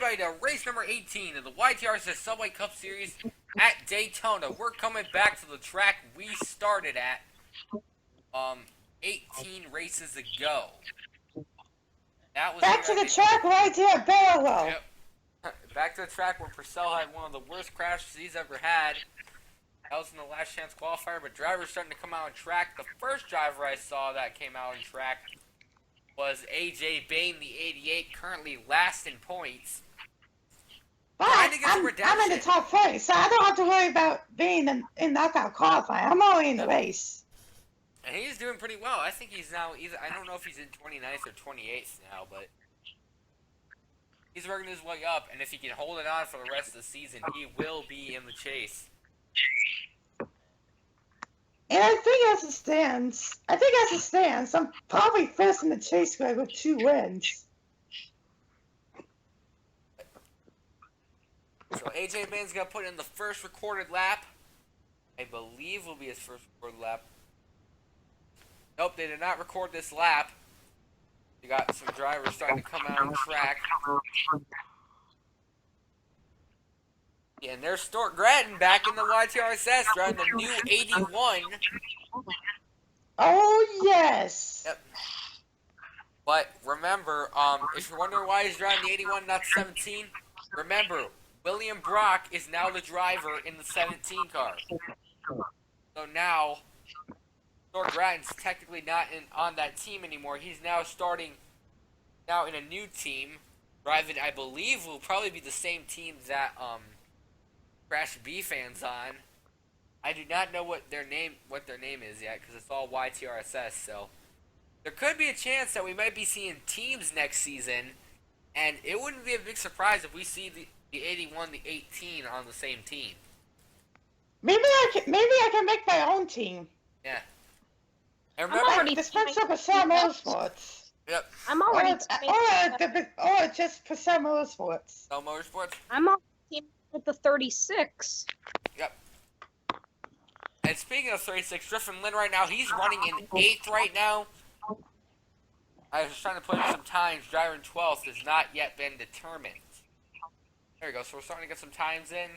everybody, to race number 18 of the YTRSS Subway Cup Series at Daytona. We're coming back to the track we started at 18 races ago. That was back to the track right here at Barrow. Yep. Back to the track where Purcell had one of the worst crashes he's ever had. That was in the last chance qualifier, but drivers starting to come out on track. The first driver I saw that came out on track was A.J. Bain, the 88, currently last in points. But I'm in the top 30, so I don't have to worry about being in knockout qualifying. I'm already in the race. And he's doing pretty well. I think he's now either, I don't know if he's in 29th or 28th now, but he's working his way up, and if he can hold it on for the rest of the season, he will be in the chase. And I think as it stands, I'm probably first in the chase with 2 wins. So AJ Bain's going to put in the first recorded lap. I believe will be his first recorded lap. Nope, they did not record this lap. You got some drivers starting to come out on the track. Yeah, and there's Stuart Gratton back in the YTRSS driving the new 81. Oh, yes. Yep. But remember, if you're wondering why he's driving the 81, not 17, remember, William Brock is now the driver in the 17 car. So now, Stuart Gratton's technically not on that team anymore. He's now starting in a new team, driving, I believe, will probably be the same team that Crash B fans on. I do not know what their name is yet because it's all YTRSS. So there could be a chance that we might be seeing teams next season, and it wouldn't be a big surprise if we see the 81, the 18 on the same team. Maybe I can make my own team. Yeah. And remember, the Spencer Purcell Motorsports. Yep. I'm already or just Purcell Motorsports. No Motorsports. I'm on team with the 36. Yep. And speaking of 36, Griffin Lynn right now, he's running in 8th right now. I was trying to put in some times. Driving 12th has not yet been determined. There we go. So we're starting to get some times in.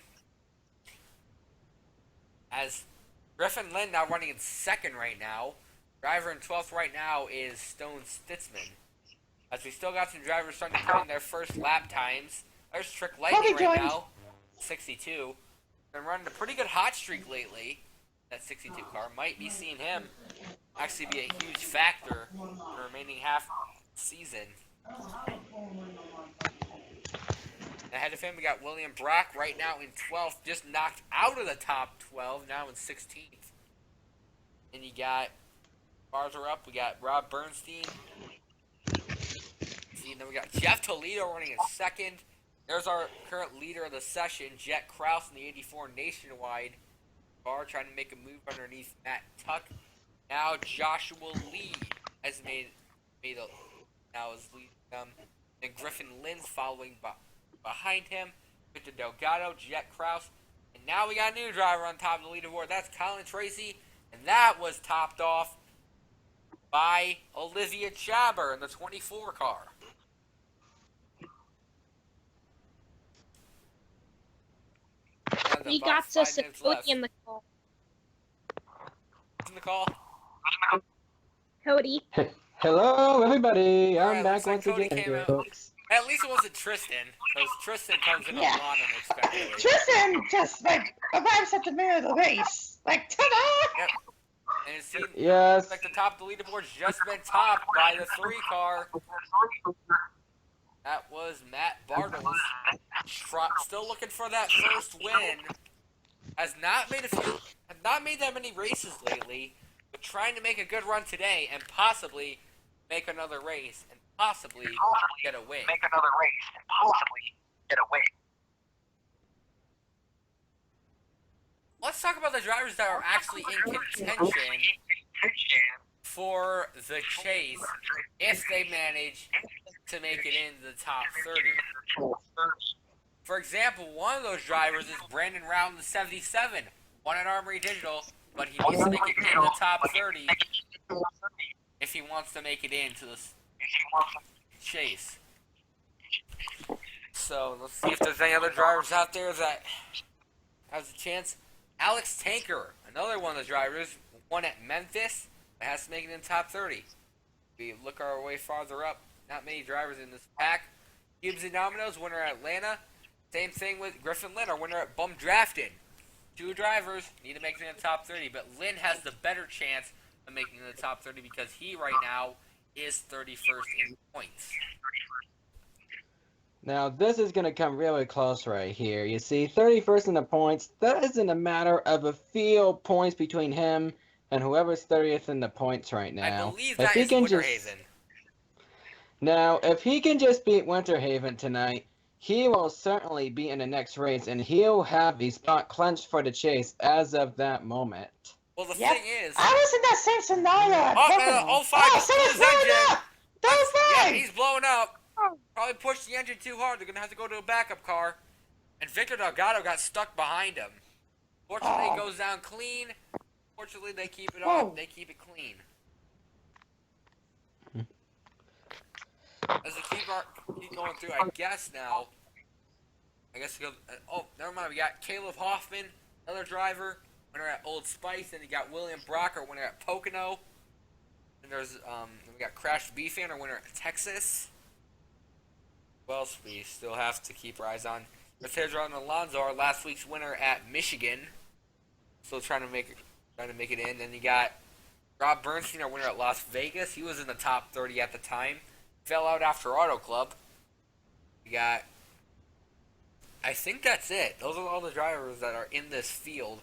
As Griffin Lynn now running in 2nd right now. Driver in 12th right now is Stone Stitzman. As we still got some drivers starting to put in their first lap times. There's Trick Lightning right now, 62. Been running a pretty good hot streak lately. That 62 car might be seeing him actually be a huge factor in the remaining half season. Ahead of him, we got William Brock right now in 12th, just knocked out of the top 12, now in 16th. And you got, bars are up, we got Rob Bernstein. And then we got Jeff Toledo running in 2nd. There's our current leader of the session, Jet Krause in the 84 Nationwide car, trying to make a move underneath Matt Tuck. Now Joshua Lee has made now is leading them. Then Griffin Lynn's following behind him. Victor Delgado, Jet Krause. And now we got a new driver on top of the leaderboard. That's Colin Tracy. And that was topped off by Olivia Chaber in the 24 car. We got to Cody in the call. Who's in the call? Cody. Hello, everybody. I'm back once again. At least it wasn't Tristan, because Tristan comes in a lot unexpectedly. Tristan just, arrives at the middle of the race. Ta-da! Yep. And it seems yes. like the top of the leaderboard's just been topped by the 3 car. That was Matt Bartles. Still looking for that first win. Has not made that many races lately, but trying to make a good run today and possibly make another race and possibly get a win. Let's talk about the drivers that are actually in contention for the chase if they manage to make it into the top 30. For example, one of those drivers is Brandon Round, the 77, won at Armory Digital, but he needs to make it in the top 30 if he wants to make it into the chase. So let's see if there's any other drivers out there that has a chance. Alex Tanker, another one of the drivers, won at Memphis, but has to make it in the top 30. We look our way farther up. Not many drivers in this pack. Gibbs and Domino's, winner at Atlanta. Same thing with Griffin Lynn, our winner at Bum Drafted. 2 drivers need to make it in the top 30, but Lynn has the better chance of making it in the top 30 because he right now is 31st in points. Now, this is going to come really close right here. You see, 31st in the points, that isn't a matter of a few points between him and whoever's 30th in the points right now. I believe that is Winter Haven. Now, if he can just beat Winter Haven tonight, he will certainly be in the next race, and he'll have the spot clenched for the chase as of that moment. Well, the thing is... I was in that same scenario. Oh, 05 oh, just blew his blowing engine. up. Those Yeah, he's blowing up. Probably pushed the engine too hard. They're going to have to go to a backup car. And Victor Delgado got stuck behind him. Fortunately, it goes down clean. Fortunately, they keep it on. They keep it clean. As they keep going through, I guess now. Oh, never mind. We got Caleb Hoffman, another driver, winner at Old Spice. And you got William Brocker, winner at Pocono. And there's we got Crash Beefan, our winner at Texas. Who else we still have to keep our eyes on? Mercedes Alonso, our last week's winner at Michigan. Still trying to make it in. Then you got Rob Bernstein, our winner at Las Vegas. He was in the top 30 at the time. Fell out after Auto Club. We got... I think that's it. Those are all the drivers that are in this field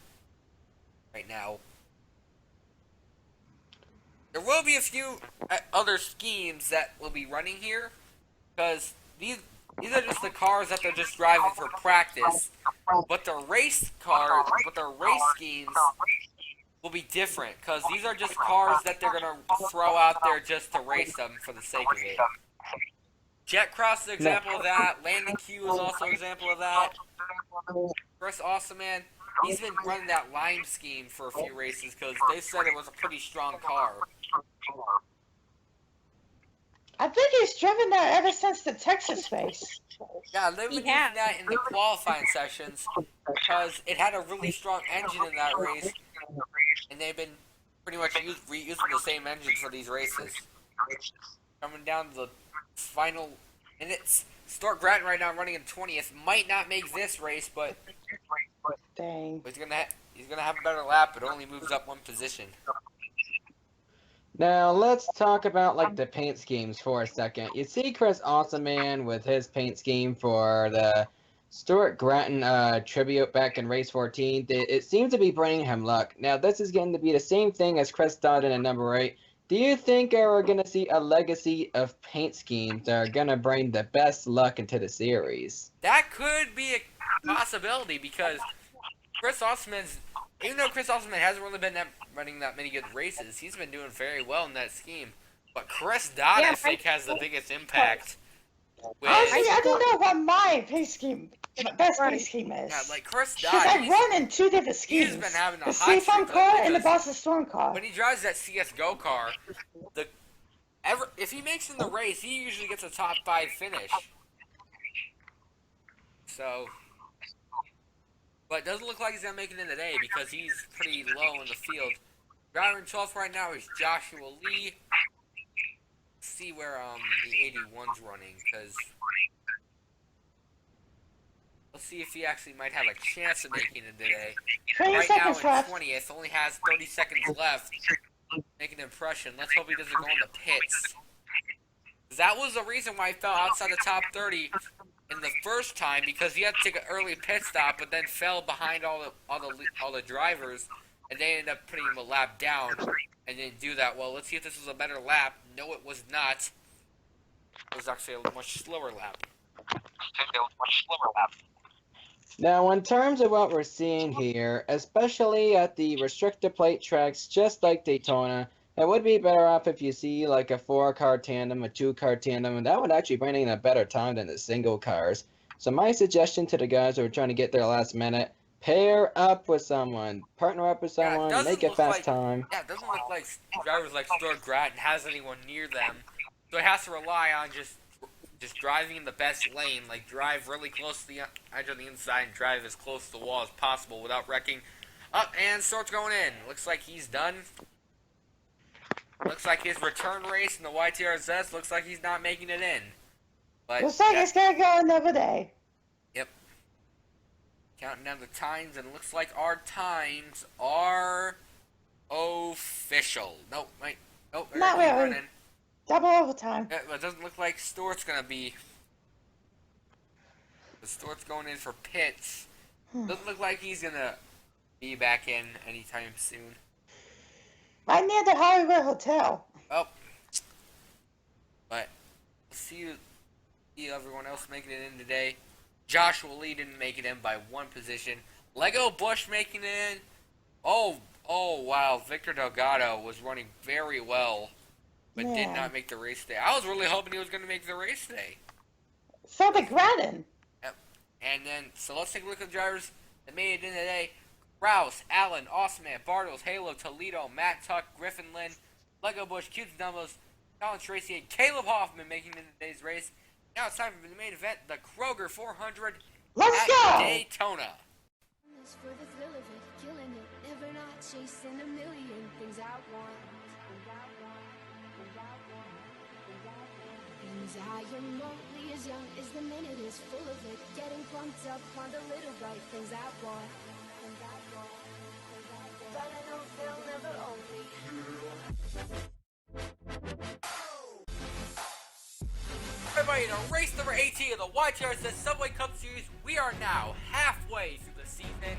right now. There will be a few other schemes that will be running here, because these are just the cars that they're just driving for practice. But the race schemes will be different, because these are just cars that they're gonna throw out there just to race them for the sake of it. Jet Cross is an example of that. Landon Q is also an example of that. Chris Awesome-Man, he's been running that Lime scheme for a few races because they said it was a pretty strong car. I think he's driven that ever since the Texas race. Yeah, they've been using that in the qualifying sessions because it had a really strong engine in that race, and they've been pretty much reusing the same engine for these races. Coming down to the final minutes. Stuart Grattan right now running in 20th. Might not make this race, but Dang. he's gonna have a better lap. It only moves up 1 position. Now, let's talk about, like, the paint schemes for a second. You see Chris Awesomeman with his paint scheme for the Stuart Grattan tribute back in race 14. It seems to be bringing him luck. Now, this is going to be the same thing as Chris Dodden in number 8. Do you think we're going to see a legacy of paint schemes that are going to bring the best luck into the series? That could be a possibility because Chris Osman's, even though Chris Osman hasn't really been running that many good races, he's been doing very well in that scheme. But Chris Dodd, I think, has the biggest impact. Honestly, I don't know what my pace scheme, my best pace scheme is. Yeah, like Chris Dodd. Because I run in 2 different schemes. He's been having a the hot Seafoam streak car and the Boston Storm car. When he drives that CSGO car, if he makes in the race, he usually gets a top 5 finish. So, but it doesn't look like he's going to make it in today because he's pretty low in the field. Driver in 12th right now is Joshua Lee. Let's see where the 81's running, because let's see if he actually might have a chance of making it today. Right now in 20th, only has 30 seconds left. Make an impression. Let's hope he doesn't go in the pits. That was the reason why he fell outside the top 30 in the first time, because he had to take an early pit stop, but then fell behind all the drivers, and they ended up putting him a lap down, and didn't do that. Well, let's see if this was a better lap. No, it was not. It was actually a much slower lap. Now, in terms of what we're seeing here, especially at the restrictor plate tracks, just like Daytona, it would be better off if you see like a 4-car tandem, a 2-car tandem, and that would actually bring in a better time than the single cars. So my suggestion to the guys who are trying to get there last minute, pair up with someone, partner up with someone, make it fast time. Yeah, it doesn't look like drivers like Stuart Grattan has anyone near them, so he has to rely on just just driving in the best lane, like drive really close to the edge of the inside and drive as close to the wall as possible without wrecking. Up and starts going in. Looks like he's done. Looks like his return race in the YTRSS looks like he's not making it in. But Looks like it's gonna go another day. Yep. Counting down the times, and it looks like our times are official. Nope, wait. Nope, they're Not gonna keep really. running. Double overtime. It doesn't look like Stewart's gonna be. The Stewart's going in for pits. Doesn't look like he's gonna be back in anytime soon. Right near the Hollywood Hotel. Oh. But let's see everyone else making it in today. Joshua Lee didn't make it in by one position. Lego Bush making it in. Oh wow. Victor Delgado was running very well, but did not make the race today. I was really hoping he was going to make the race today. So did Grattan. Yep. And then, so let's take a look at the drivers that made it in today. Rouse, Allen, Awesome-Man, Bartles, Halo, Toledo, Matt Tuck, Griffin Lynn, Lego Bush, Cutes and Dumbos, Colin Tracy, and Caleb Hoffman making it in today's race. Now it's time for the main event, the Kroger 400 Let's at go! Daytona. For the thrill of it, killing it, never not chasing a million things I want. Things I am only as young as the minute is full of it, getting pumped up on the little bright things I want. But I know they'll never own me. Everybody, in race number 18 of the YTRSS Subway Cup Series, we are now halfway through the season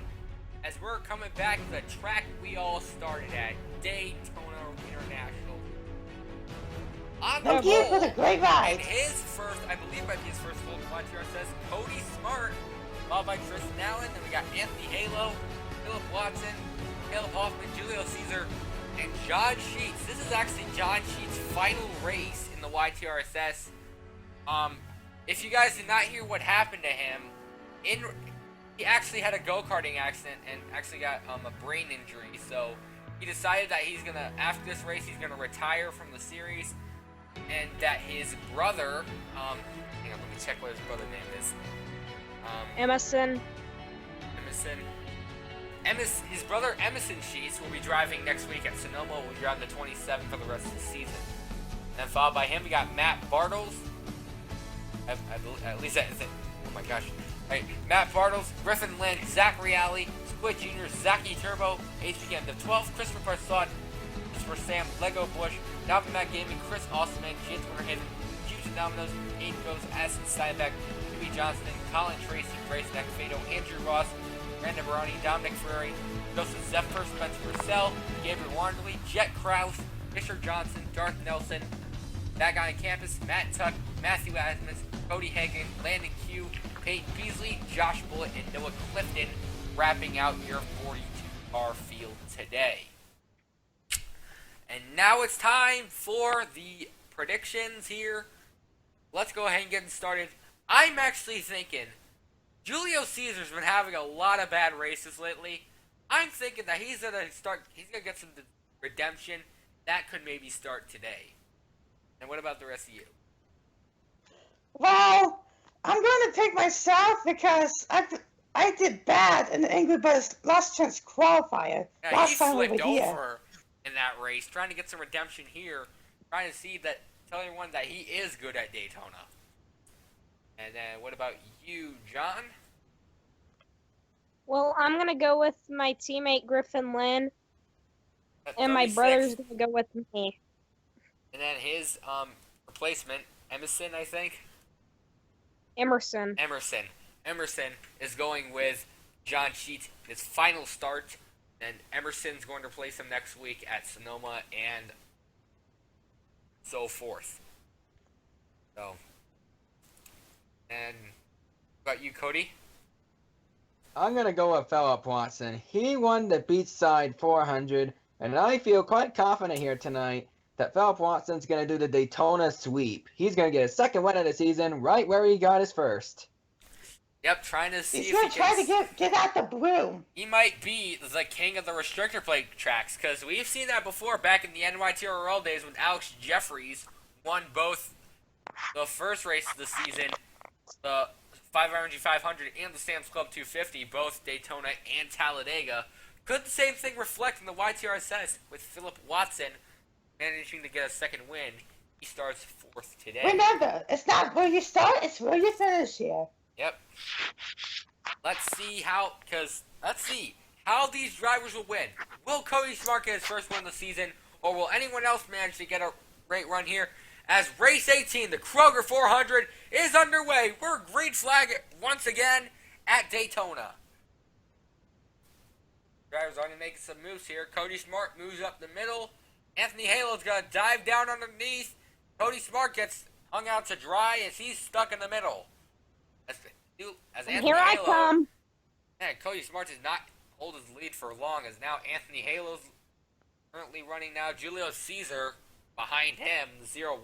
as we're coming back to the track we all started at, Daytona International. On the Thank you for roll, the great and ride. his first, I believe might be his first full YTRSS, Cody Smart, followed by Tristan Allen, then we got Anthony Halo, Philip Watson, Caleb Hoffman, Julio Caesar, and John Sheets. This is actually John Sheets' final race in the YTRSS. If you guys did not hear what happened to him, he actually had a go-karting accident and actually got a brain injury. So he decided that he's gonna, after this race, he's gonna retire from the series, and that his brother, hang on, let me check what his brother's name is. Emerson. His brother Emerson Sheets will be driving next week at Sonoma. Will be driving the 27th for the rest of the season. Then followed by him, we got Matt Bartles. At least that is it. Oh my gosh. Right, Matt Bartles, Griffin Lynn, Zachary Alley, Squid Jr., Zaki Turbo, HPM, the 12th, Christopher Parson, Christopher Sam, Lego Bush, Dalvin Matt Gaming, Chris Austin, James Winterhaven, Future Dominoes, Aiden Goes, Addison Steinbeck, Jimmy Johnston, Colin Tracy, Grayson Acfado, Andrew Ross, Brandon Baroni, Dominic Ferrari, Joseph Zephyr, Spencer Purcell, Gabriel Wanderley, Jet Krause, Richard Johnson, Darth Nelson, That Guy on Campus, Matt Tuck, Matthew Asmus, Cody Hagan, Landon Q, Peyton Beasley, Josh Bullitt, and Noah Clifton wrapping out your 42-car field today. And now it's time for the predictions here. Let's go ahead and get started. I'm actually thinking Julio Caesar's been having a lot of bad races lately. I'm thinking that he's gonna get some redemption. That could maybe start today. And what about the rest of you? Well, I'm going to pick myself because I did bad in the Angry Birds last chance qualifier. Yeah, last he time we slipped were here. over in that race, trying to get some redemption here, trying to tell everyone that he is good at Daytona. And then what about you, John? Well, I'm gonna go with my teammate Griffin Lynn, At and my 36. brother's gonna go with me. And then his replacement, Emerson, I think. Emerson. Emerson is going with John Sheets, his final start. And Emerson's going to replace him next week at Sonoma and so forth. So, and what about you, Cody? I'm going to go with Philip Watson. He won the Beachside 400, and I feel quite confident here tonight that Philip Watson's going to do the Daytona sweep. He's going to get his second win of the season right where he got his first. Yep, trying to see He's if going he to try can... to get out the blue. He might be the king of the restrictor plate tracks, because we've seen that before back in the NYTRL days when Alex Jeffries won both the first race of the season, the 500 500 and the Sam's Club 250, both Daytona and Talladega. Could the same thing reflect in the YTRSS with Philip Watson managing to get a second win? He starts 4th today. Remember, it's not where you start, it's where you finish here. Yep. Let's see how these drivers will win. Will Cody Smart get his first win of the season, or will anyone else manage to get a great run here? As race 18, the Kroger 400, is underway. We're green flag once again at Daytona. Drivers already making some moves here. Cody Smart moves up the middle. Anthony Halo's going to dive down underneath. Cody Smart gets hung out to dry as he's stuck in the middle. As Anthony Here I Halo, come. Man, Cody Smart does not hold his lead for long, as now Anthony Halo's currently running now. Julio Caesar behind him, the 0-1.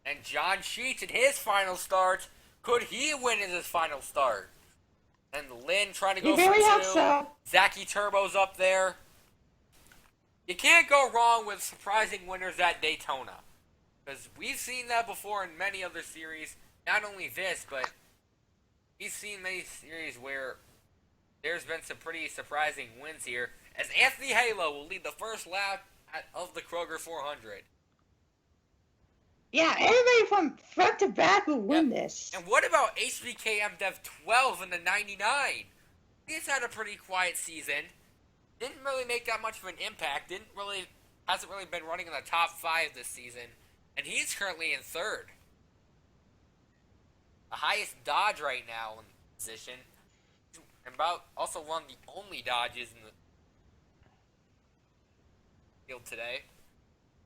And John Sheets in his final start. Could he win in his final start? And Lynn trying to go You for really hope 2. so. Zachy Turbo's up there. You can't go wrong with surprising winners at Daytona. Because we've seen that before in many other series. Not only this, but we've seen many series where there's been some pretty surprising wins here. As Anthony Halo will lead the first lap of the Kroger 400. Yeah, everybody from front to back will win this. And what about HBKM Dev 12 in the 99? He's had a pretty quiet season. Didn't really make that much of an impact. Hasn't really been running in the top 5 this season. And he's currently in 3rd. The highest Dodge right now in the position. And also one of the only Dodges in the field today.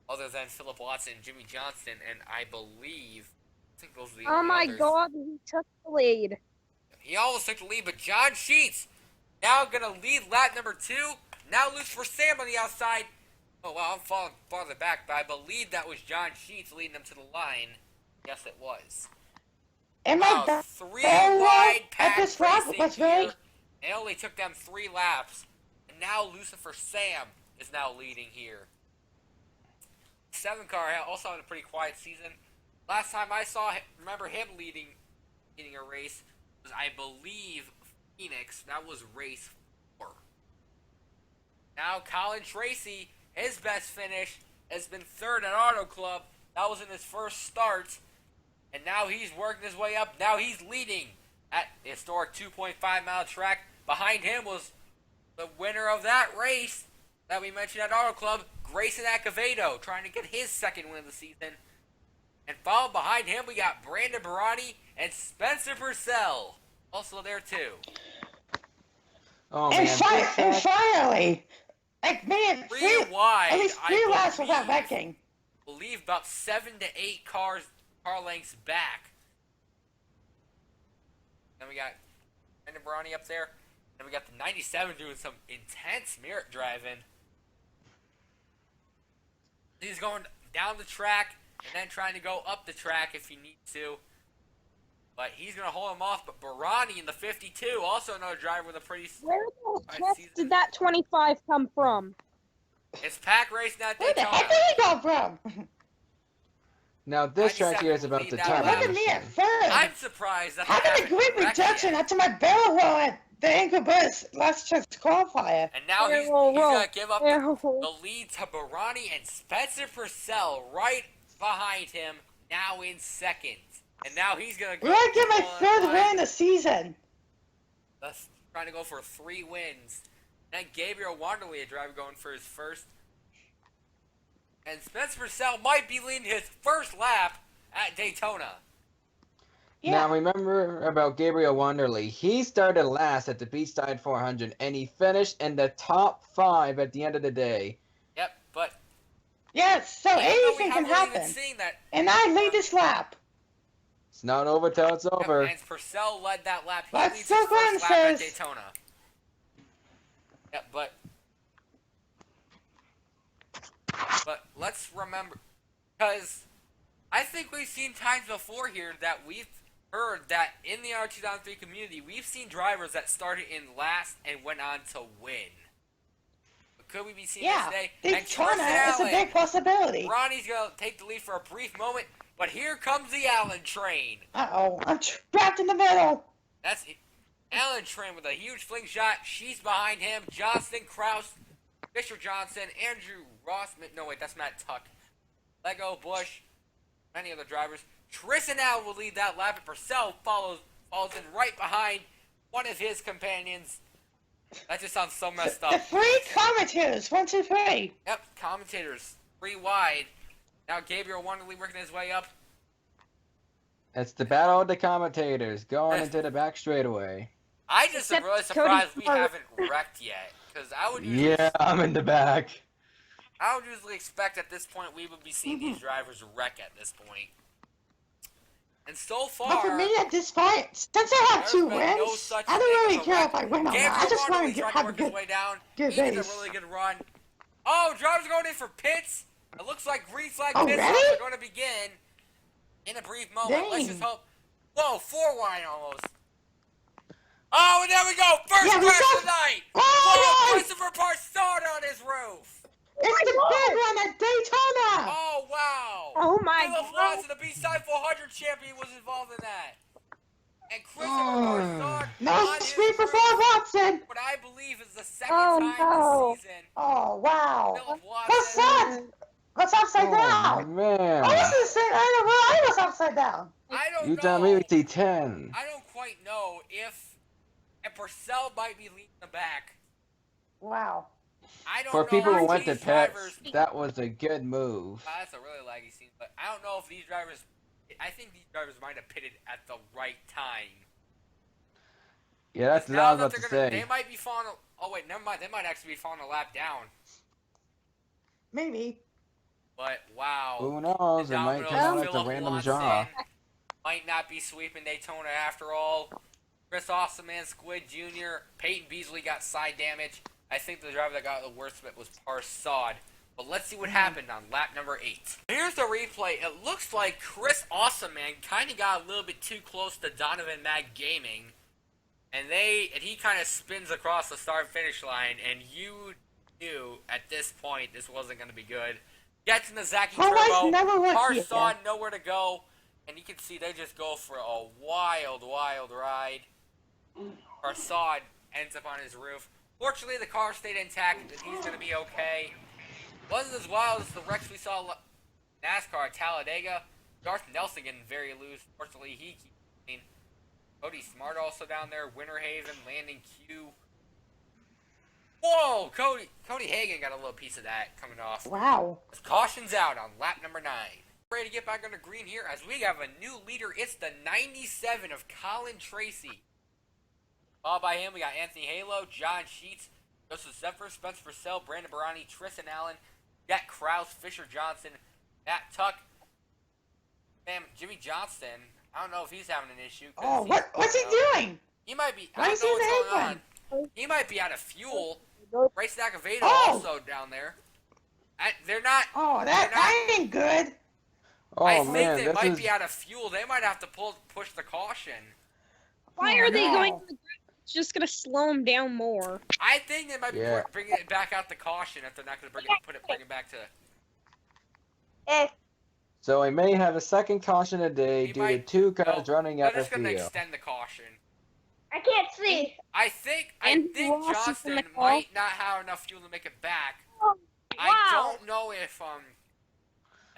Other than Philip Watson, Jimmy Johnston, and I think those are the Oh only my others. god, he took the lead. He almost took the lead, but John Sheets now going to lead lap number 2. Now loose for Sam on the outside. Oh, well, I'm falling farther back, but I believe that was John Sheets leading them to the line. Yes, it was. Am Wow, I 3 very wide at pack this lap? racing Was here. very It only took them 3 laps. And now Lucifer Sam is now leading here. 7 car also had a pretty quiet season. Last time I remember him leading a race was, I believe, Phoenix. That was race 4. Now Colin Tracy, his best finish has been 3rd at Auto Club. That was in his first start. And now he's working his way up. Now he's leading at the historic 2.5-mile track. Behind him was the winner of that race that we mentioned at Auto Club, Grayson Acevedo, trying to get his second win of the season. And followed behind him, we got Brandon Barani and Spencer Purcell, also there too. Oh and, man, and finally, like man, 3 wide, at least 3 laps without wrecking. Believe about 7 to 8 car lengths back. Then we got Brandon Barani up there. Then we got the 97 doing some intense merit driving. He's going down the track and then trying to go up the track if he needs to. But he's going to hold him off. But Barani in the 52, also another driver with a pretty Where the heck season. did that 25 come from? It's pack racing at Where the Daytona. heck did he go from? now this track here is 97 about the lead time that Look at me machine. at 3rd. I'm surprised that Having a haven't great wrecked reduction yet. after my barrel roll at the Angry Birds last chance qualifier. And now he's Whoa, whoa, going to give up whoa. the lead to Barani and Spencer Purcell right behind him, now in 2nd. And now he's going to go. We're gonna get my on 3rd line. win of the season. That's trying to go for 3 wins. And Gabriel Wanderley, a driver, going for his first. And Spencer Purcell might be leading his first lap at Daytona. Yeah. Now remember about Gabriel Wanderley. He started last at the Beachside 400 and he finished in the top 5 at the end of the day. Yep, but Yes, so even though we anything can haven't even happen. seen that. And I lead this lap. It's not over till it's over. And Purcell led that lap. He Let's leads his look on, first lap at sis. Daytona. Yep, but let's remember, because I think we've seen times before here that we've heard that in the R2003 community, we've seen drivers that started in last and went on to win. But could we be seeing Yeah, this today? Daytona is a big possibility. Ronnie's going to take the lead for a brief moment, but But here comes the Allen train. Uh-oh, I'm trapped in the middle. That's Allen train with a huge fling shot. She's behind him. Johnston, Kraus, Fisher Johnson, Andrew Ross. No, wait, that's Matt Tuck. Lego, Bush, many other drivers. Tristan Allen will lead that lap, and Purcell falls in right behind one of his companions. That just sounds so messed The up. three commentators, 1, 2, 3. Yep, commentators, 3 wide. Now Gabriel Wonderly working his way up. It's the battle of the commentators going into the back straightaway. I just am Except really Cody surprised we Clark. haven't wrecked yet. Because I would usually, Yeah, I'm in the back. I would usually expect at this point we would be seeing these drivers wreck at this point. And so But for far, me at this point, since I have there's 2 been wins, no such I thing don't really as a care wreck. if I win or not. Gabriel I just Wonderly want to tried to have a work his good, way down. good He did a race. really good run. Oh, drivers going in for pits. It looks like green flag Oh, pit really? stops are going to begin in a brief moment. Let's Dang. just hope. Whoa, 4 wide almost. Oh, and there we go. First Yeah, we crash saw- of the night. Oh, Whoa, my- Christopher Parsard on his roof. It's the big one at Daytona! Oh, wow. Oh my Philip god. Watson, the B-Side 400 champion, was involved in that. And Christopher Oh. Parsard No on his speed for roof, 4 Watson! what I believe is the second Oh, time no. this season. Oh, wow. Philip What's Watson. that? What's upside Oh, down? man. Oh, this is the same. I was upside down. I don't You know. tell me we see 10. I don't quite know if Purcell might be leading the back. Wow. I don't For know people who if went to these pits, drivers. that was a good move. That's a really laggy scene, but I don't know if these drivers. I think these drivers might have pitted at the right time. Yeah, that's what I Now was that about to they're gonna, say. they might be falling. Oh wait, never mind. They might actually be falling a lap down. Maybe. But wow. Who knows? It might Dominoes, turn out as a Philip random Watson draw. might not be sweeping Daytona after all. Chris Awesomeman, Squid Jr., Peyton Beasley got side damage. I think the driver that got the worst of it was Parsad. But let's see what happened on lap number 8. Here's the replay. It looks like Chris Awesomeman kind of got a little bit too close to Donovan Mag Gaming. And he kind of spins across the start-finish line, and you knew at this point this wasn't going to be good. Gets in the Zaki My life Turbo, never worked here. Parsad nowhere to go, and you can see they just go for a wild, wild ride. Parsad ends up on his roof. Fortunately, the car stayed intact, and he's going to be okay. Wasn't as wild as the wrecks we saw NASCAR at Talladega. Darth Nelson getting very loose. Fortunately, he keeps clean. Cody Smart also down there. Winter Haven, Landon Q. Whoa! Cody Hagan got a little piece of that coming off. Wow. Caution's out on lap number 9. Ready to get back under green here as we have a new leader. It's the 97 of Colin Tracy. Followed by him, we got Anthony Halo, John Sheets, Joseph Zephyr, Spencer Purcell, Brandon Barani, Tristan Allen, Jack Krause, Fisher Johnson, Matt Tuck, Jimmy Johnston. I don't know if he's having an issue. Oh, what's he doing? He might be. Why I is don't know he what's going in on. He might be out of fuel. Race Acaveda Oh. also down there. They're not. Oh, they're that not- ain't good. Oh, I think man, they this might is... be out of fuel. They might have to push the caution. Why Oh, are they no. going to the ground? It's just gonna slow them down more. I think they might be Yeah. bringing it back out the caution if they're not going to bring it back to. So we may have a second caution today We due might- to 2 cars no, running they're out of just going to fuel. extend the caution. I can't see. I think And Ross is in Johnston the call. might not have enough fuel to make it back. Wow. I don't know if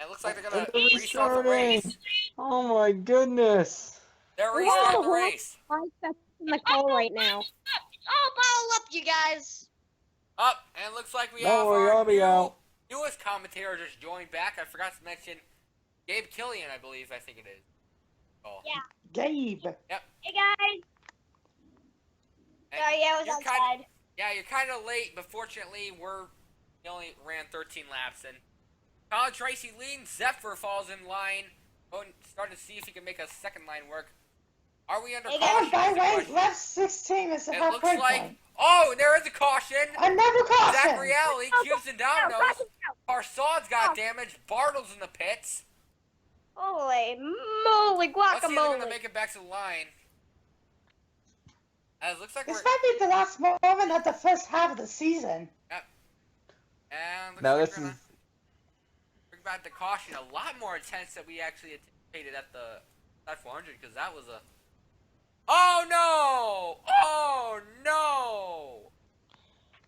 It looks like they're gonna restart the race. Oh my goodness. They're restarting the Whoa. race. Mike, that's in the call right now. Oh, bottle up, you guys. Up, and it looks like we Don't have worry, our I'll be out. newest commentator just joined back. I forgot to mention Gabe Killian, I believe. I think it is. Oh. Yeah. Gabe. Hey, guys. And Sorry, I was you're outside. you're kind of late, but fortunately, we only ran 13 laps. And Colin Tracy leading. Zephyr falls in line. Going starting to see if he can make a second line work. Are we under Hey, caution? Oh, by is the the way, question. left 16 is the It half looks break like. point. Oh, and there is a caution. Another caution. Zachary Alley, Cubes and Dominoes. Parsad's got damage. Bartle's in the pits. Holy Let's see moly if they're guacamole. gonna make it back to the line. It looks like This we're. might be the last moment of the first half of the season. And looks Now like this we're gonna is... bring back the caution a lot more intense than we actually participated at the Side 400 because that was a. Oh no! Oh no!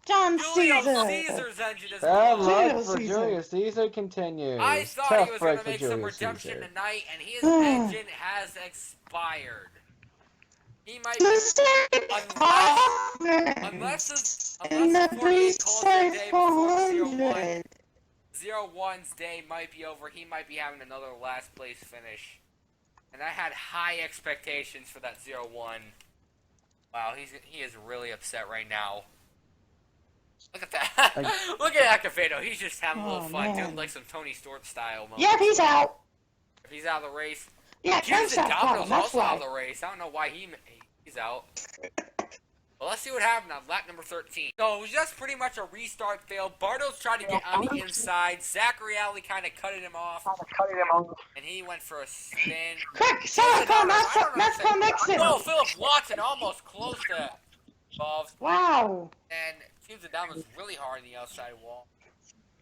John Julius Caesar. Caesar's engine is Bad blown. luck Julius for Caesar. Julius Caesar continues. I thought Tough he was break going to for make some Julius redemption Caesar. tonight, and his engine has expired. He might be. Unless the 48 calls their day before 01's day might be over, he might be having another last place finish. And I had high expectations for that 01. Wow, he is really upset right now. Look at that. Look at Acavado. He's just having a little fun, doing like some Tony Stewart style moments. Yep, he's out. If he's out of the race. Yeah, James Trump's out. Domino's That's also out of why. the race. I don't know why he's out. Well, let's see what happened on lap number 13. So it was just pretty much a restart fail. Bartels tried to get on the inside. Zachary Alley kind of cut him off. And he went for a spin. Quick, Silicon, let's go Nixon. No, Philip Watson almost close to involved. Wow. And James Adams was really hard on the outside wall.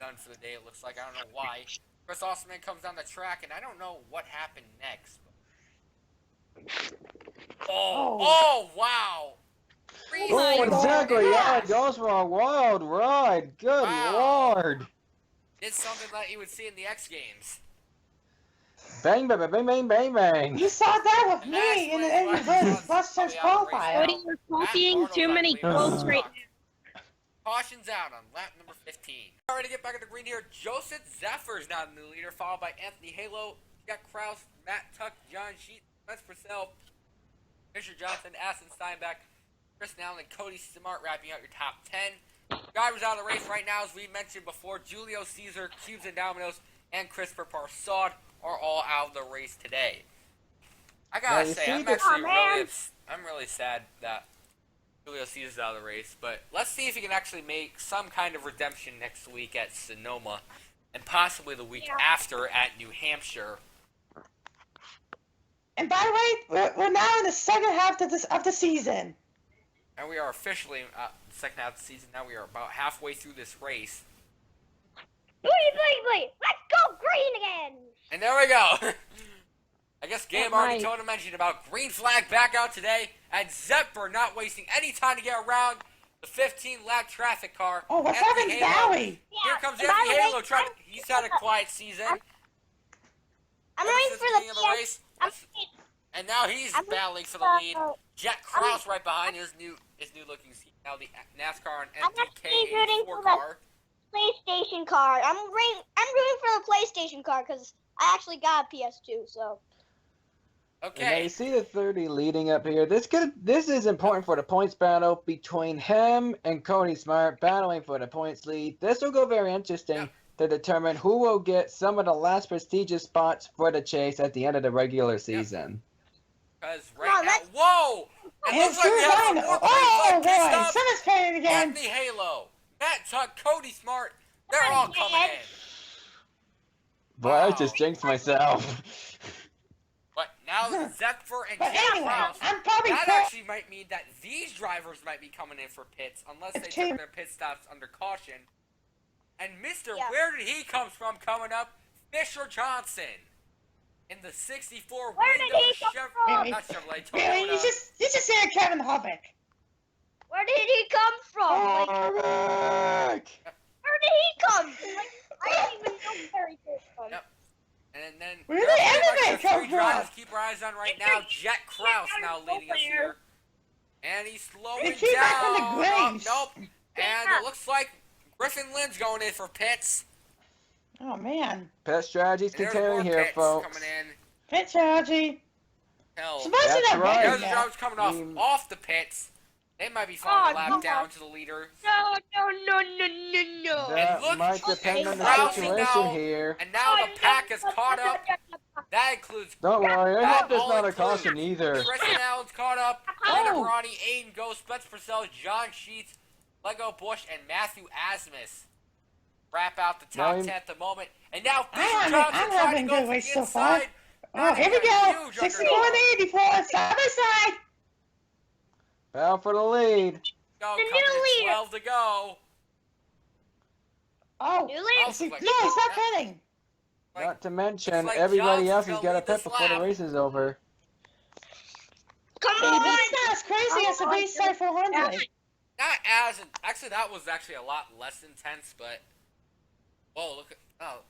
Done for the day, it looks like. I don't know why. Chris Osman comes down the track, and I don't know what happened next. Oh, wow. Oh, and Zachary Alley goes for a wild ride. Good Wow. lord. It's something that you would see in the X Games. Bang, bang, bang, bang, bang, bang. You saw that with me in the first chance Cody, qualifier. you're copying too many quotes right now. Caution's out on lap number 15. All right, to get back in the green here, Joseph Zephyr now in the leader, followed by Anthony Halo, Jack Krause, Matt Tuck, John Sheet, Spence Purcell, Fisher Johnson, Aston Steinbeck, Chris Allen, and Cody Smart wrapping out your top 10. Drivers out of the race right now, as we mentioned before, Julio Caesar, Cubes and Dominoes, and Christopher Parsaud are all out of the race today. I gotta say, I'm actually I'm really sad that Julio Caesar's out of the race, but let's see if he can actually make some kind of redemption next week at Sonoma, and possibly the week after at New Hampshire. And by the way, we're now in the second half of the season. And we are officially in the second half of the season. Now we are about halfway through this race. Wait. Let's go green again. And there we go. I guess Game already told him mentioned about green flag back out today, and Zephyr not wasting any time to get around the 15-lap traffic car. Oh, what's happening to Valley? Here comes Anthony Halo. He's had a quiet season. I'm waiting for the race. And now he's battling for the lead. Jack Krause right behind his new looking seat. Now the NASCAR and MTK84 car. PlayStation card. I'm rooting for the PlayStation card because I actually got a PS2. So. Okay. Now you see the 30 leading up here. This is important for the points battle between him and Cody Smart battling for the points lead. This will go very interesting to determine who will get some of the last prestigious spots for the chase at the end of the regular season. Because right now, whoa! It looks like we have some more boy, boy! Someone's paying again. Anthony Halo, Matt Tuck, Cody Smart, they're all coming in. Boy, I just jinxed myself. But now Zephyr and But Jack anyway, Krause, I'm probably that actually might mean that these drivers might be coming in for pits unless they took their pit stops under caution. And where did he come from coming up? Fisher Johnson. In the 64 window Chevrolet Toyota. Really? You just said Kevin Hubbock. Where did he come from? Where did he come from? Like, I didn't even know where he came from. Yep. And then where did everybody come three drivers from? keep our eyes on right now. Jack Krause now leading us here. And he's slowing They came back from the down. graves. Nope. And it looks like Griffin Lynn's going in for pits. Oh man. Pit strategies continuing here, folks. Coming in. Pit strategy. Hell, That's right. There's the drivers coming off the pits. They might be falling a lap down to the leader. No. That might depend on the situation here. And now the pack is caught up. That includes. Don't worry, I hope there's not a caution either. Kristen Allen's caught up. Linda Barani, Aiden Ghost, Spence Purcell, John Sheets, Lego Bush, and Matthew Asmus wrap out the top 10 at the moment. And now Fisher Johnson trying to go to the inside. Oh, here we go. 61 and 84 side by side. Battle for the lead. Go, coming in 12 to go. Oh, New leader. no, stop hitting. Not to mention, like everybody else John's has gonna got to lead pit this before the lap. race is over. Come Hey, on! this is not as crazy as the B-Star 400. Actually, that was actually a lot less intense, but whoa, look at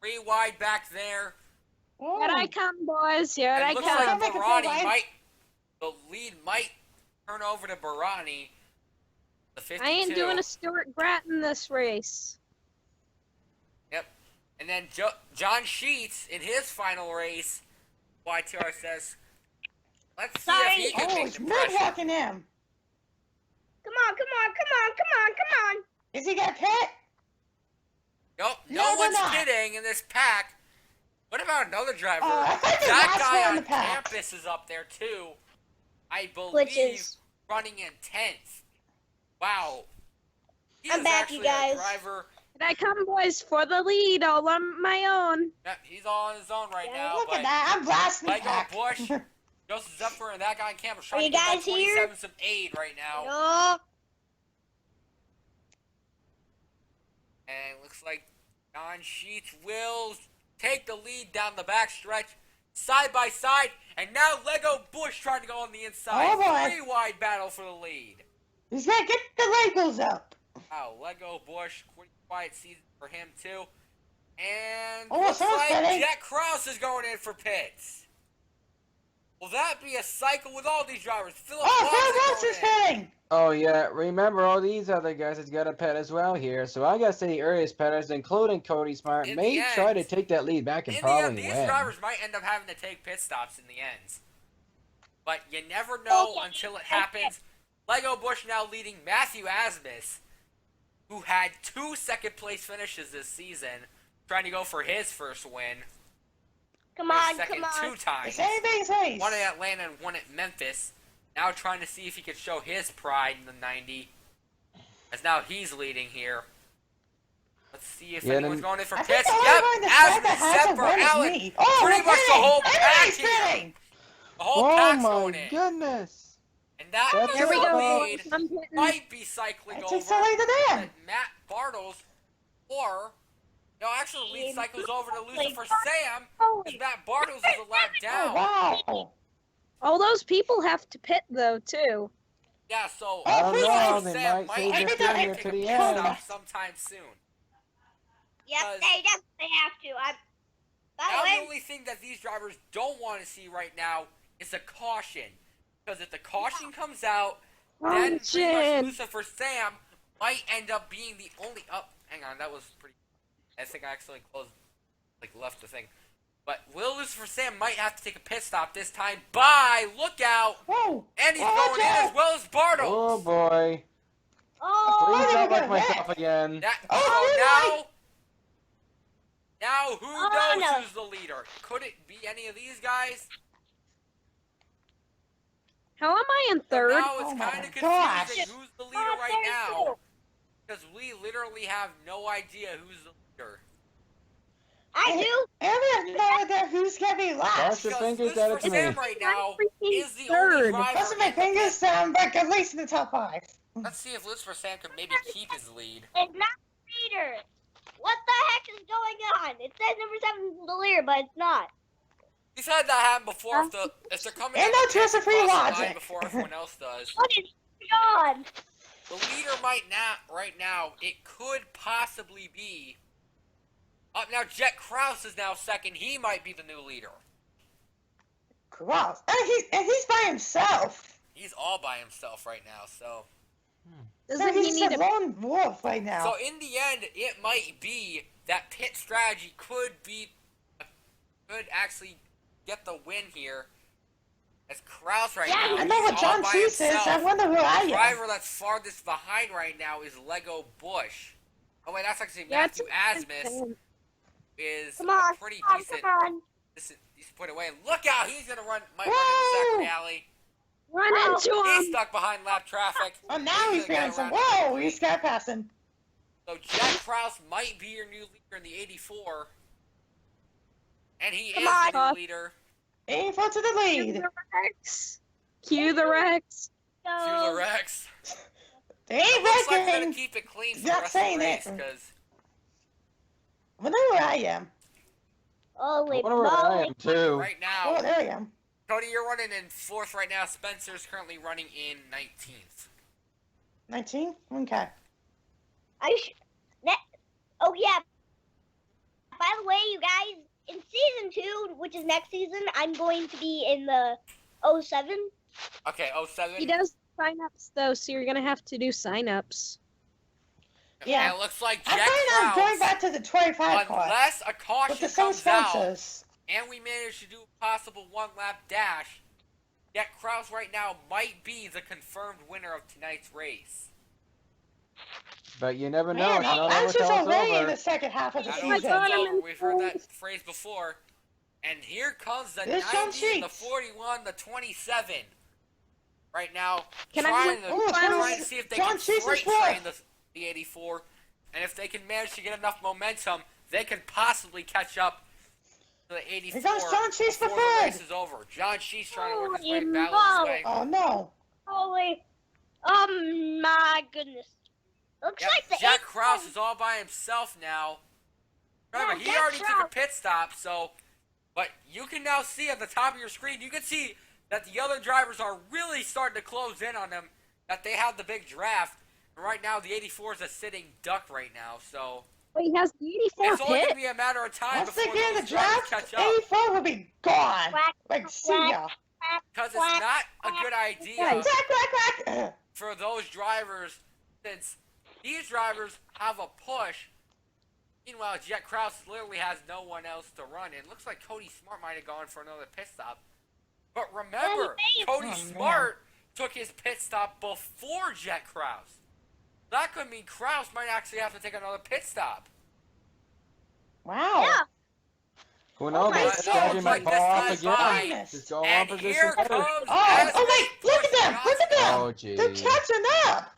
3 wide back there. Oh. Here I come, boys. Here I It looks come. like Come. Barani the lead might turn over to Barani. The 52. I ain't doing a Stuart Grattan this race. Yep. And then John Sheets in his final race, YTRSS. Let's see if he can Oh, make it's the pressure. mid-walking him. Come on! Is he gonna pit? Nope, No, no they're one's not. pitting in this pack. What about another driver? I think the That last guy one in on the pack. campus is up there too. I believe Glitches. running in 10th. Wow. He I'm is back, actually you guys. a driver. Here I come, boys, for the lead, all on my own. Yeah, he's all on his own right Yeah, now. Look but at that. I'm blasting the Lego pack. Bush, Joseph Zephyr, and that guy on campus Are trying you to get that guys here? 27 some aid right now. No. And it looks like John Sheets will take the lead down the back stretch, side by side, and now Lego Bush trying to go on the inside. Oh, boy. 3 wide battle for the lead. He's gonna get the Legos up. Wow, Lego Bush, pretty quiet season for him too. And Oh, looks someone's like pitting. Jack Krause is going in for pits. Will that be a cycle with all these drivers? Philip Oh, Watson Phil Wilson's going in. pitting. Oh yeah, remember all these other guys has got a pet as well here. So I gotta say the earliest petters, including Cody Smart, In may the try to end- take that lead back and In the end, probably these win. drivers might end up having to take pit stops in the end. But you never know Okay. until it happens. Lego Bush now leading Matthew Asmus, who had 2 second-place finishes this season, trying to go for his first win. Come His on, second come on. 2 times. It's anybody's race. One at Atlanta and one at Memphis. Now trying to see if he could show his pride in the 90. As now he's leading here. Let's see if Yeah, anyone's then- going in for I think pits. the only Yep, one in the track that Asmus, has a Zephyr, win is Allen. me. Oh, Pretty we're much the pitting. whole pack Everybody's here. pitting. The whole Oh pack's my going in. goodness! And that That's Here we little go, lead boys. I'm pitting. might be cycling I over took the lead to them. that Matt Bartles, or no, actually lead cycles over to Lucifer Sam, because Matt Bartles is a lap Oh, down. wow. All those people have to pit, though, too. Yeah, so I don't know, Lucifer they Sam might save end their up finger taking to a the pit end. stop sometime soon. Yep, Because- they definitely have to. By Now the the way, only thing that these drivers don't want to see right now is a caution. Because if the caution comes out, then pretty much Caution. Lucifer Sam might end up being the only hang on, that was pretty I think I accidentally left the thing. But Will Lucifer Sam might have to take a pit stop this time. Bye! Look out! Whoa. And he's Oh, going in Joe. as well as Bartles! Oh boy! oh, Please they're not like gonna myself win. again. That, Oh, so now who Oh, knows no. who's the leader? Could it be any of these guys? How am I in So third? now it's Oh my kind of gosh. confusing who's the leader Oh, right there's now. two. Because we literally have no idea who's the leader. I do. I have no idea who's gonna be last. Cross your Because fingers at Lucifer it to Sam me. right now freaking is the only third. driver. Crossing my in the fingers pit. down, but at least in the top 5. Let's see if Lucifer Sam could maybe keep his lead. It's not leader. What the heck is going on? It says number 7 is the leader, but it's not. He's had that happen before. If they're coming And in no the pit, trust they of free cross the line logic. before everyone else does. What is going on? The leader might not right now. It could possibly be. Now Jet Krause is now second. He might be the new leader. Gross. And he's by himself. He's all by himself right now. So Doesn't he He's need a a... lone wolf right now. So in the end, it might be that pit strategy could actually get the win here. As Krause right now, I know what he's all John by Cheese says. I himself. wonder who I The am. driver that's farthest behind right now is Lego Bush. Oh wait, that's actually Yeah, Matthew Asmus is Come on, pretty come on, decent. come on. Decent point away. Look out, he's gonna might run Whoa! into Zachary Alley. Run into He's him! stuck behind lap traffic. Oh, now he's gonna feeling get some. around Whoa, quickly. he's got passing. So Jack Krause might be your new leader in the 84. And he Come is the on. new leader. Aim for to the Cue lead. the Rex! Cue the Rex! To the Rex. They ain't Looks like they're gonna wrecking. keep it clean for Not the rest of the saying race it. because I wonder where I am. Holy wonder where I moly. am too. Right Oh, now, there you go. Cody, you're running in 4th right now. Spencer's currently running in 19th. 19? Okay. Oh yeah. By the way, you guys, in season 2, which is next season, I'm going to be in the 07. Okay, 07. He does sign-ups, though, so you're going to have to do sign-ups. Yeah. And it looks like I'm Jack planning on going Krause, back to the 25 car unless a with caution the same comes out sponsors. and we manage to do a possible one-lap dash, Jack Krause right now might be the confirmed winner of tonight's race. But you never know. Man, It's not I'm over just till it's already in over. the second half of the I Oh my don't season. God, know. I'm in We've heard that fourth. phrase before. And here comes the There's John 90, the Sheets. 41, the 27. Right now, Can I trying have to, one final- trying to see if they John can Sheets is freight fourth. train the 84. And if they can manage to get enough momentum, they can possibly catch up to the 84 Here comes John Sheets before for the third. race is over. John Sheets trying to work his way, Holy battle his moly. way. Oh, no. Holy. Oh my goodness. Looks Yep, like the Jack 8 Krause is all by himself now. Remember, No, he Jack already took a Krause. pit stop, so... But you can now see at the top of your screen, you can see that the other drivers are really starting to close in on them, that they have the big draft. And right now, the 84 is a sitting duck right now, so... Wait, he has the 84 It's only going pit? to be a matter of time Once they before get in the those drivers draft, catch up. 84 will be gone. Quack, Like, see ya. Because it's not a good idea Quack, quack, quack. for those drivers, since these drivers have a push. Meanwhile, Jack Krause literally has no one else to run. It looks like Cody Smart might have gone for another pit stop. But remember, Cody Oh, Smart took his pit stop before Jack Krause. That could mean Krause might actually have to take another pit stop. Wow. Yeah. Who knows? my That God, strategy might like fall this off guy's again. fine. Just go on And position here better. comes Oh, as wait, look at them. Look at them. Oh, They're geez. catching up.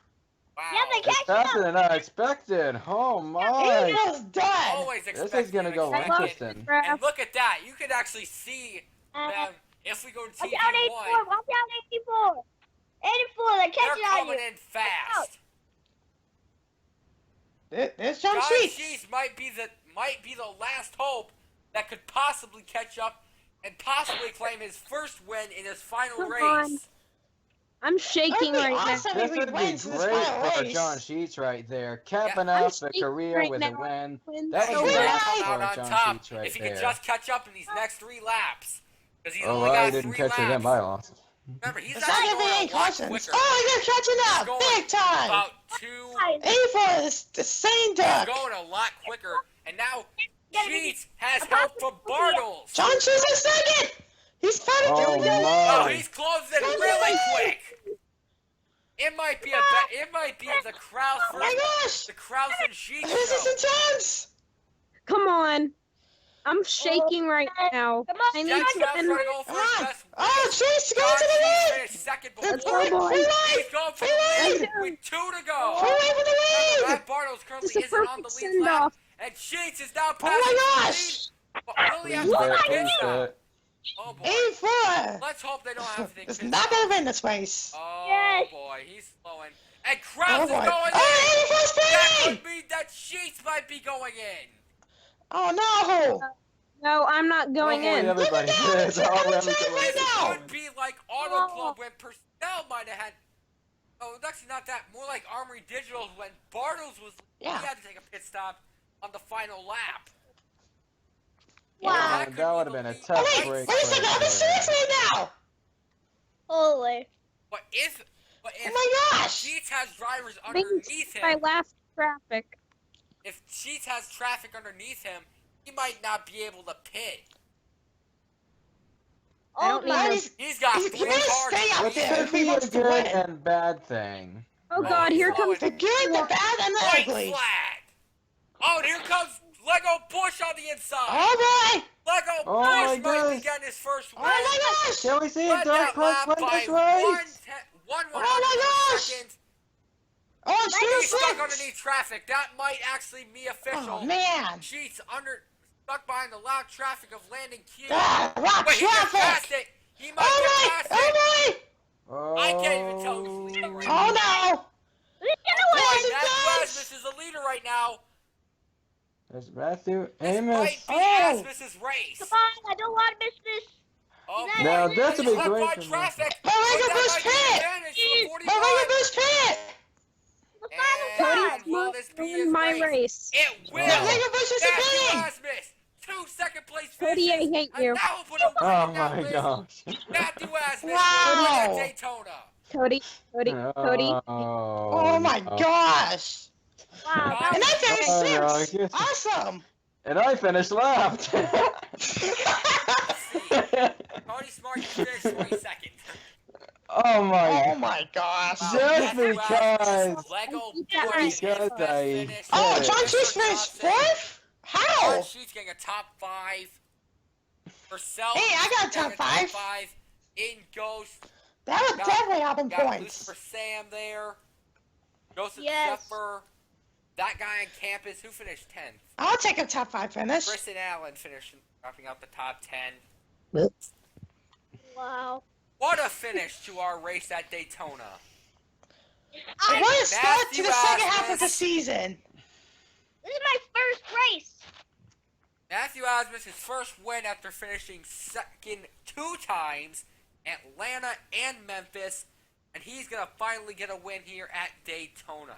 Wow. Yeah, they It's catch faster up. than I expected. Oh my. Eagles done. Always This expected is gonna go I love interesting. draft. And look at that. You can actually see Uh, them if we go to Watch out, 84. TV1. Watch out, 84. 84, they're They're catching on coming you. in fast. There's John John Sheets. Sheets might be the last hope that could possibly catch up and possibly claim his first win in his final Come race. on. I'm shaking That'd be right awesome. now. This would be wins this great final for race. John Sheets right there. Capping I'm off the shaking career right with a now. win. Win That so was bad. great Come for out on John top Sheets right if he there. could just catch up in these next 3 laps. Because he's Oh, only well, got I didn't 3 catch laps. them. I lost. Remember, he's It's not actually gonna be going any a lot cautions. quicker. Oh, they're catching He's up. going Big time. about 2. 84 is the same He's duck. going a lot quicker. And now Gotta be- Sheets has help from Bartles. John Sheets is second. He's fighting Oh, to the Oh, my. he's closing Close really it. quick. It might be the Krause Oh my gosh. the Krause and Sheets This is show. intense. Come on. I'm shaking right now. Come on, I need Jack to Krause win. trying to go for Come his on. best Oh, win. Sheets John going to the Sheets lead. finished second They're before. Oh, boy. free He's line. going for Free the lead line. with 2 to go. Free line for the lead. Matt Bartles currently This is a isn't on the perfect lead lap. send-off. And Sheets is now Oh passing my the gosh. lead. But will he have Please to take bet, a pit please stop? bet. Oh boy. 84. Let's hope they don't have to take a It's pit not stop. gonna win this race. Oh Yes. boy, he's slowing. And Oh Krause is boy. going in. Oh, 84's That speeding. could mean that Sheets might be going in. Oh no. No, I'm not going Hopefully in. everybody Look at that. is. She's Oh, coming let me to go it right in. now. Could be like Auto Club when Purcell might have had. Oh, it's actually not that. More like Armory Digital when Bartles was. Yeah. He had to take a pit stop on the final lap. Wow. That could That be would the have been a lead. tough Oh, wait, break. wait a second. I'm in right Sheets there. right now. Holy. But if Oh my gosh. Sheets has drivers Thanks underneath my him, last traffic. if Sheets has traffic underneath him, he might not be able to pit. I don't Oh need my. no- He's got He 3 better cars stay out underneath there him. if he Could be a wants to good win. and bad thing. Oh Right. god, here Oh, comes The good, the bad, and the White ugly. flag. Oh, and here comes Lego Bush on the inside. All right. Lego Oh my Bush might be goodness. getting his first Oh win. my gosh. Can we see Led a dark that horse lap win by this race? 1 Oh my gosh. seconds. Oh, He's Sheets stuck six. underneath traffic. That might actually be official. Oh man. Sheets stuck behind the loud traffic of landing Q. Ah, rock Wait, he just passed traffic. it. He might All get right. past All it. right. Oh. I can't even tell who's leading right now. Oh no. Who's Oh, gonna boy, win? Yes, it Matt does. Rasmus is the leader right now. There's Matthew This Amos. might be Oh. Asmus's race. Come on, I don't want to miss this. Oh You boy, Now, guys, this would be he's great left by for traffic. Oh, But look at that Bush might be Pit. advantage for Oh, 41. look at Bush Pit. The final Cody, time. And will this be his ruined my race? race. It will. Look at Bush is Matthew winning. Asmus, 2 second-place Cody, I finishes, hate and you. now we'll put a win Oh in that my list. gosh. Matthew Asmus Wow. will win at Daytona. Cody, Cody, Cody. Oh my no. gosh. Wow, that And I was finished Oh, no, I sixth. guess- Awesome. And I finished left. Cody Smart, you finished 22nd. Oh Oh my. my gosh. Wow, Just Matthew because. Asmus, Lego Yeah, Portion is because his best I finish. Oh, Hey. John Cheese Mr. finished Thompson. fourth? John How? Sheets getting a top 5. Herself. Hey, I got a getting top five. In Ghost. That would Got- definitely happen Got points. Lucifer Sam there. Joseph Yes. Sheffer. That guy on campus. Who finished 10th? I'll take a top 5 finish. Kristen Allen finished wrapping up the top 10. wow. What a finish to our race at Daytona. What a start to Matthew the second half of Asmus. the season. This is my first race. Matthew Asmus, his first win after finishing second 2 times, Atlanta and Memphis, and he's going to finally get a win here at Daytona.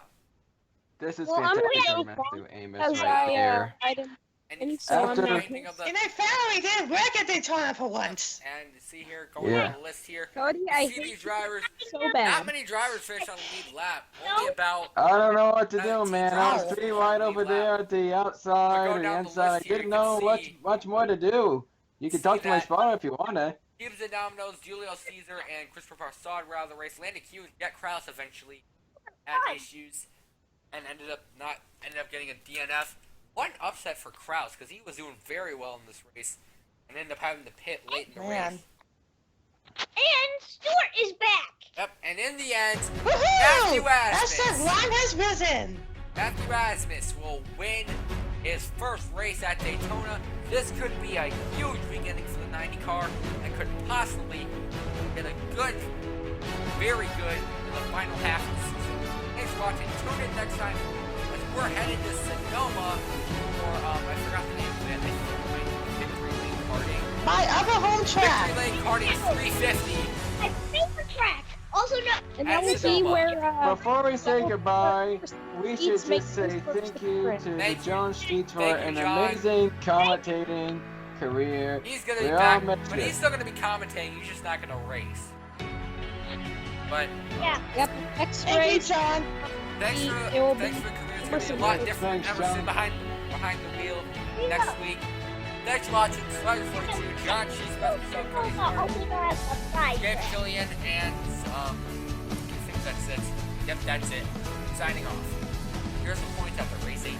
This is Well, I'm fantastic for really Matthew Amos Because right here. I didn't. And And you so see I'm the not rating of the, And I finally did work at Daytona for once. and see here, going Yeah. down the list here. Cody, I See hate these drivers. so Not bad. many drivers finish on the lead lap. Only about I don't know what to do, 19 man. drivers I'm 3 finish wide on the over lead there lap. at the We're outside going and the down the inside. I list here, didn't you can know see- much more to do. You can see talk to my that- spotter if you wanna. Gibbs and Domino's, Julio Caesar, and Christopher Barsaud were out of the race. Landon Hughes, Jack Krause eventually had issues and ended up getting a DNF. What an upset for Krause, because he was doing very well in this race and ended up having to pit late in the Man. race. And Stuart is back. Yep, and in the end, Woohoo! Matthew That's the Asmus. line has risen. Matthew Asmus will win his first race at Daytona. This could be a huge beginning for the 90 car and could possibly get a good, very good in the final half of the season. Thanks for watching. Tune in next time as we're headed to Sonoma for, I forgot the name of it. I think it might be Victory Lane Karting. My other home track. Victory Lane Karting 350. My favorite track. Also, no. And At that would be Sonoma. where. Before we say so- goodbye, we should Streets make just say this first thank you difference. to the Thank you. John Streets for Thank you, an John. amazing commentating career. He's gonna We be all back, missed but you. he's still gonna be commentating. He's just not gonna race. But Yeah. Yep. Next Thank you, race. John. thanks It for will thanks be for coming. It's gonna be a Emerson. lot different. Thanks, Emerson John. behind the wheel next week. Thanks for watching. Slugger 42, John Cheese, Oh, Cody no, only has a prize. James Killian, and I think that's it. Yep, that's it. Signing off. Here's the points after race 18.